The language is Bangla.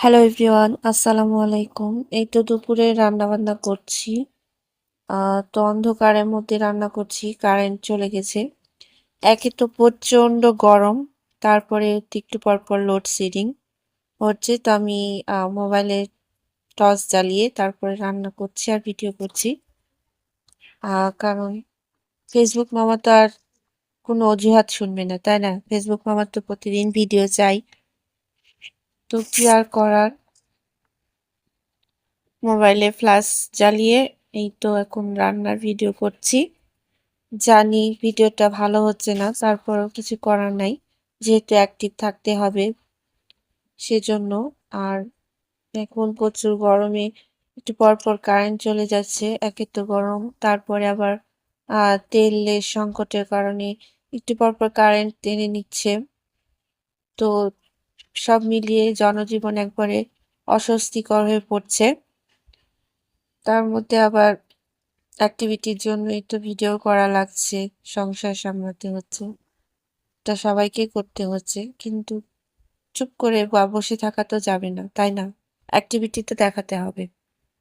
হ্যালো এভরিওয়ান, আসসালামু আলাইকুম। এই তো দুপুরে রান্নাবান্না করছি। তো অন্ধকারের মধ্যে রান্না করছি, কারেন্ট চলে গেছে। একে তো প্রচণ্ড গরম, তারপরে একটু পর পর লোডশেডিং হচ্ছে। তো আমি মোবাইলে টর্চ জ্বালিয়ে তারপরে রান্না করছি আর ভিডিও করছি। কারণ ফেসবুক মামা তো আর কোনো অজুহাত শুনবে না, তাই না? ফেসবুক মামার তো প্রতিদিন ভিডিও চাই। তো কি আর করার, মোবাইলে ফ্ল্যাশ জ্বালিয়ে এই তো এখন রান্নার ভিডিও করছি। জানি ভিডিওটা ভালো হচ্ছে না, তারপরেও কিছু করার নাই, যেহেতু অ্যাক্টিভ থাকতে হবে সেজন্য। আর এখন প্রচুর গরমে একটু পর পর কারেন্ট চলে যাচ্ছে। একে তো গরম, তারপরে আবার তেলের সংকটের কারণে একটু পর পর কারেন্ট টেনে নিচ্ছে। তো সব মিলিয়ে জনজীবন একবারে অস্বস্তিকর হয়ে পড়ছে। তার মধ্যে আবার অ্যাক্টিভিটির জন্যই তো ভিডিও করা লাগছে, সংসার সামলাতে হচ্ছে, এটা সবাইকে করতে হচ্ছে। কিন্তু চুপ করে বা বসে থাকা তো যাবে না, তাই না? অ্যাক্টিভিটি তো দেখাতে হবে।